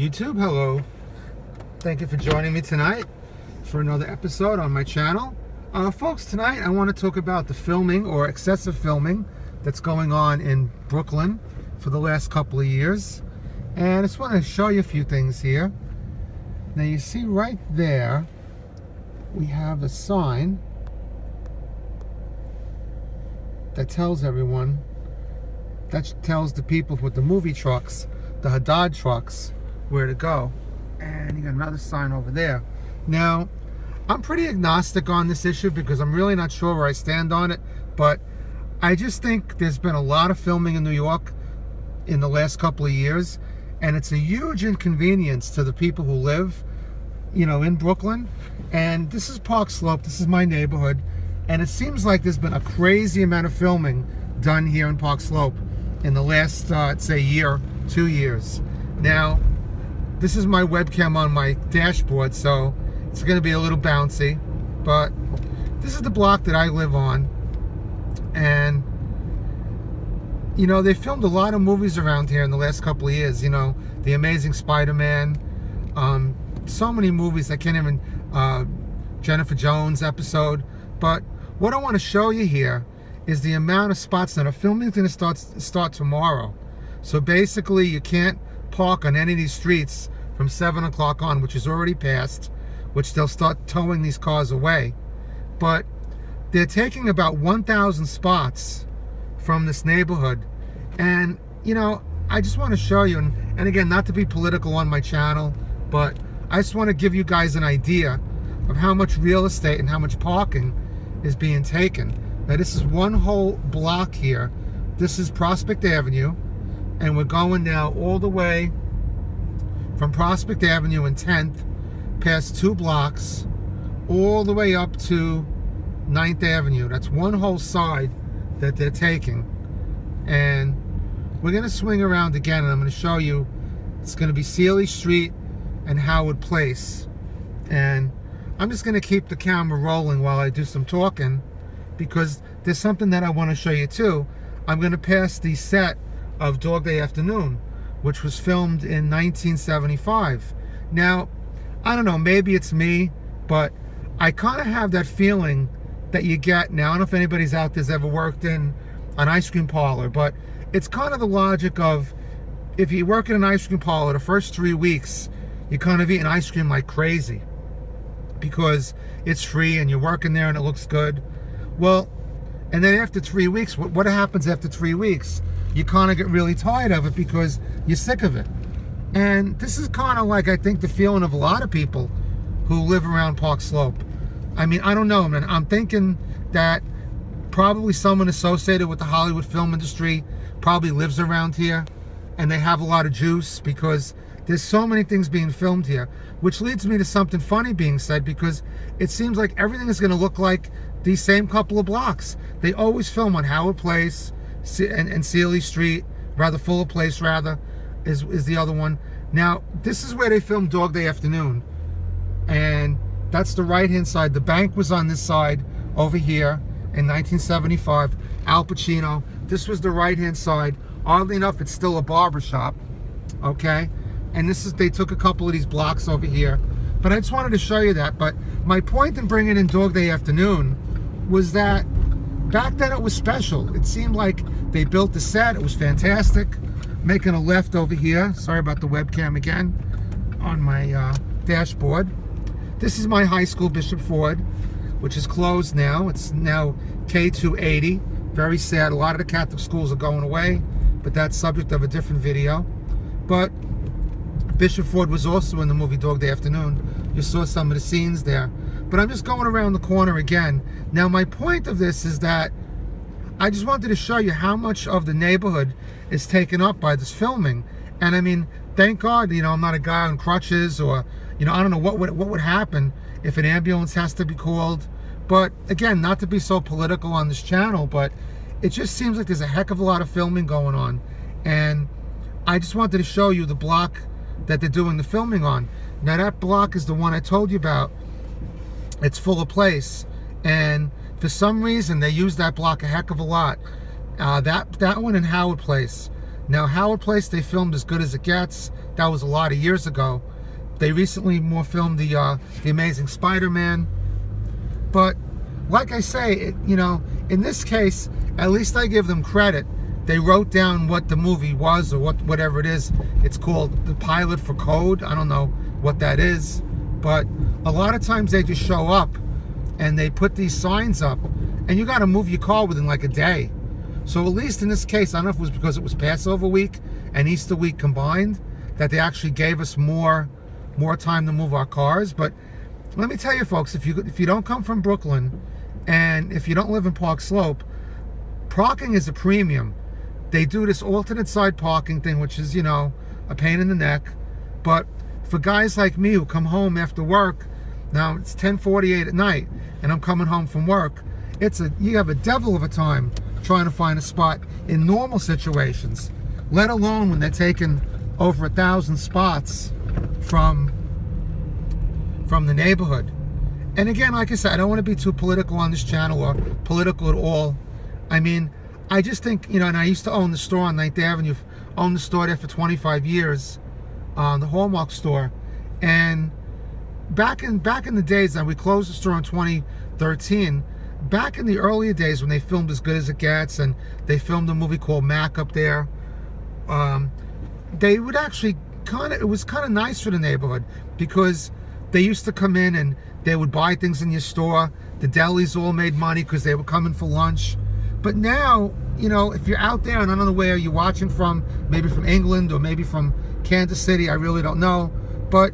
YouTube, hello. Thank you for joining me tonight for another episode on my channel. Folks, tonight I want to talk about the filming or excessive filming that's going on in Brooklyn for the last couple of years. And I just want to show you a few things here. Now you see right there, we have a sign that tells everyone, that tells the people with the movie trucks, the Haddad trucks, where to go. And you got another sign over there. Now, I'm pretty agnostic on this issue because I'm really not sure where I stand on it, but I just think there's been a lot of filming in New York in the last couple of years, and it's a huge inconvenience to the people who live, you know, in Brooklyn. And this is Park Slope, this is my neighborhood, and it seems like there's been a crazy amount of filming done here in Park Slope in the last, I'd say, year, 2 years. Now, this is my webcam on my dashboard, so it's going to be a little bouncy, but this is the block that I live on. And you know, they filmed a lot of movies around here in the last couple of years. You know, The Amazing Spider-Man, so many movies. I can't even, Jennifer Jones episode. But what I want to show you here is the amount of spots that are filming. Is going to start tomorrow. So basically, you can't park on any of these streets from 7 o'clock on, which is already passed, which they'll start towing these cars away. But they're taking about 1,000 spots from this neighborhood. And, you know, I just want to show you, and again, not to be political on my channel, but I just want to give you guys an idea of how much real estate and how much parking is being taken. Now, this is one whole block here. This is Prospect Avenue, and we're going now all the way from Prospect Avenue and 10th, past 2 blocks, all the way up to 9th Avenue. That's one whole side that they're taking. And we're going to swing around again, and I'm going to show you. It's going to be Sealy Street and Howard Place. And I'm just going to keep the camera rolling while I do some talking, because there's something that I want to show you too. I'm going to pass the set of Dog Day Afternoon, which was filmed in 1975. Now, I don't know, maybe it's me, but I kind of have that feeling that you get now. I don't know if anybody's out there's ever worked in an ice cream parlor, but it's kind of the logic of, if you work in an ice cream parlor, the first 3 weeks, you're kind of eating ice cream like crazy because it's free and you're working there and it looks good. Well, and then after 3 weeks, what happens after 3 weeks? You kind of get really tired of it because you're sick of it. And this is kind of like, I think, the feeling of a lot of people who live around Park Slope. I mean, I don't know, man. I'm thinking that probably someone associated with the Hollywood film industry probably lives around here, and they have a lot of juice because there's so many things being filmed here, which leads me to something funny being said, because it seems like everything is going to look like these same couple of blocks. They always film on Howard Place and Sealy Street, rather, Fuller Place, rather, is the other one. Now, this is where they filmed Dog Day Afternoon, and that's the right-hand side. The bank was on this side over here in 1975. Al Pacino. This was the right-hand side. Oddly enough, it's still a barber shop, okay? And this is, they took a couple of these blocks over here. But I just wanted to show you that. But my point in bringing in Dog Day Afternoon was that back then it was special. It seemed like they built the set. It was fantastic. Making a left over here. Sorry about the webcam again on my dashboard. This is my high school, Bishop Ford, which is closed now. It's now K280. Very sad. A lot of the Catholic schools are going away, but that's subject of a different video. But Bishop Ford was also in the movie Dog Day Afternoon. You saw some of the scenes there. But I'm just going around the corner again. Now, my point of this is that I just wanted to show you how much of the neighborhood is taken up by this filming. And I mean, thank God, you know, I'm not a guy on crutches, or, you know, I don't know what would happen if an ambulance has to be called. But again, not to be so political on this channel, but it just seems like there's a heck of a lot of filming going on. And I just wanted to show you the block that they're doing the filming on. Now, that block is the one I told you about. It's Fuller Place, and for some reason they use that block a heck of a lot. That one in Howard Place. Now, Howard Place, they filmed as good as it gets. that was a lot of years ago. They recently more filmed the Amazing Spider-Man. But like I say, you know, in this case, at least I give them credit. They wrote down what the movie was, or whatever it is. It's called the pilot for code. I don't know what that is. But a lot of times they just show up and they put these signs up, and you got to move your car within like a day. So at least in this case, I don't know if it was because it was Passover week and Easter week combined, that they actually gave us more time to move our cars. But let me tell you folks, if you don't come from Brooklyn and if you don't live in Park Slope, parking is a premium. They do this alternate side parking thing, which is, you know, a pain in the neck. But for guys like me who come home after work, now it's 10:48 at night and I'm coming home from work, you have a devil of a time trying to find a spot in normal situations, let alone when they're taking over 1,000 spots from the neighborhood. And again, like I said, I don't want to be too political on this channel, or political at all. I mean, I just think, you know, and I used to own the store on 9th Avenue, owned the store there for 25 years, the Hallmark store. And back in the days, and we closed the store in 2013, back in the earlier days when they filmed As Good as It Gets, and they filmed a movie called Mac up there, they would actually it was kind of nice for the neighborhood, because they used to come in and they would buy things in your store. The delis all made money because they were coming for lunch. But now, you know, if you're out there, and I don't know where you're watching from, maybe from England or maybe from Kansas City, I really don't know. But,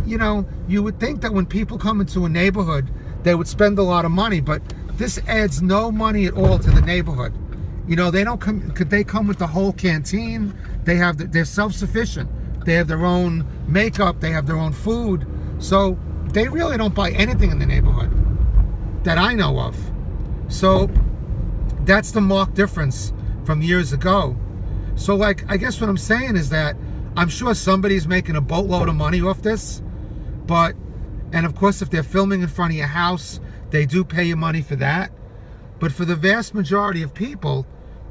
you know, you would think that when people come into a neighborhood, they would spend a lot of money, but this adds no money at all to the neighborhood. You know, they don't come, could they come with the whole canteen? They're self-sufficient. They have their own makeup, they have their own food. So they really don't buy anything in the neighborhood that I know of. So that's the marked difference from years ago. So, like, I guess what I'm saying is that I'm sure somebody's making a boatload of money off this, and of course, if they're filming in front of your house, they do pay you money for that. But for the vast majority of people,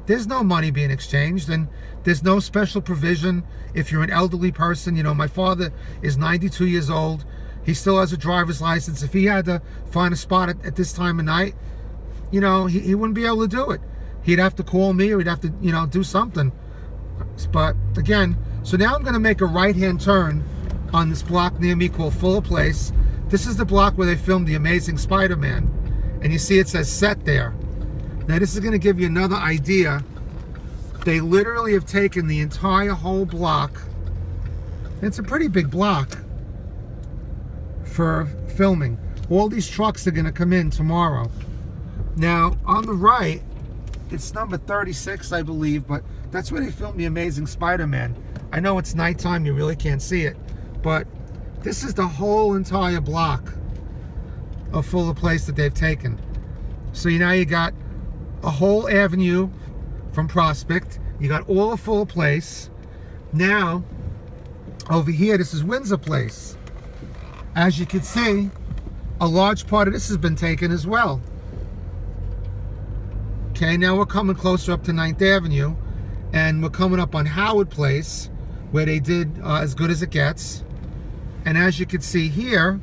there's no money being exchanged, and there's no special provision if you're an elderly person. You know, my father is 92 years old. He still has a driver's license. If he had to find a spot at this time of night, you know, he wouldn't be able to do it. He'd have to call me, or he'd have to, you know, do something. But again, so now I'm going to make a right-hand turn on this block near me called Fuller Place. This is the block where they filmed The Amazing Spider-Man. And you see it says set there. Now this is going to give you another idea. They literally have taken the entire whole block. It's a pretty big block for filming. All these trucks are going to come in tomorrow. Now on the right, it's number 36, I believe, but that's where they filmed The Amazing Spider-Man. I know it's nighttime, you really can't see it, but this is the whole entire block of Fuller Place that they've taken. So now you got a whole avenue from Prospect. You got all of Fuller Place. Now, over here, this is Windsor Place. As you can see, a large part of this has been taken as well. Okay, now we're coming closer up to 9th Avenue, and we're coming up on Howard Place, where they did As Good as It Gets. And as you can see here,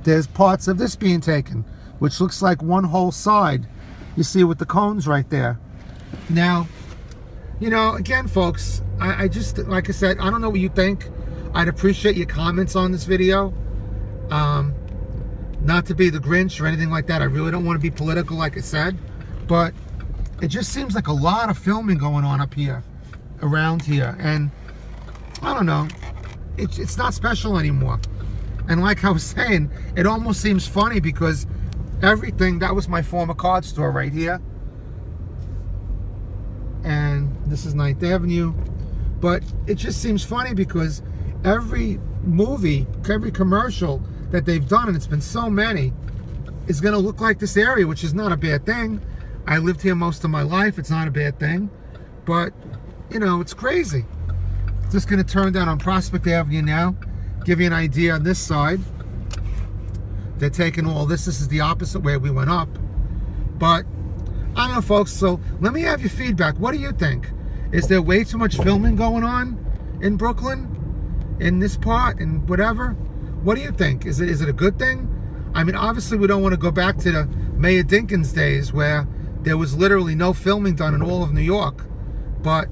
there's parts of this being taken, which looks like one whole side. You see with the cones right there. Now, you know, again, folks, I just, like I said, I don't know what you think. I'd appreciate your comments on this video. Not to be the Grinch or anything like that. I really don't want to be political, like I said. But it just seems like a lot of filming going on up here, around here. And I don't know, it's not special anymore. And like I was saying, it almost seems funny because everything, that was my former card store right here. And this is 9th Avenue. But it just seems funny because every movie, every commercial that they've done, and it's been so many, is going to look like this area, which is not a bad thing. I lived here most of my life. It's not a bad thing. But, you know, it's crazy. Just going to turn down on Prospect Avenue now. Give you an idea on this side. They're taking all this. This is the opposite way we went up. But, I don't know, folks. So, let me have your feedback. What do you think? Is there way too much filming going on? in Brooklyn, in this part, and whatever? What do you think? Is it a good thing? I mean, obviously we don't want to go back to the Mayor Dinkins days where there was literally no filming done in all of New York. But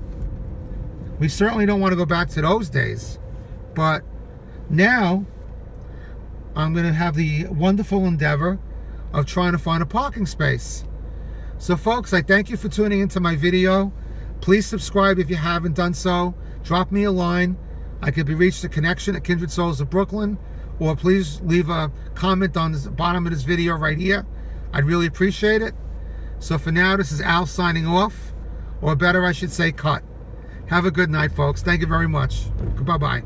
we certainly don't want to go back to those days. But now I'm going to have the wonderful endeavor of trying to find a parking space. So folks, I thank you for tuning into my video. Please subscribe if you haven't done so. Drop me a line. I could be reached at Connection at Kindred Souls of Brooklyn, or please leave a comment on the bottom of this video right here. I'd really appreciate it. So for now, this is Al signing off, or better I should say cut. Have a good night, folks. Thank you very much. Bye-bye.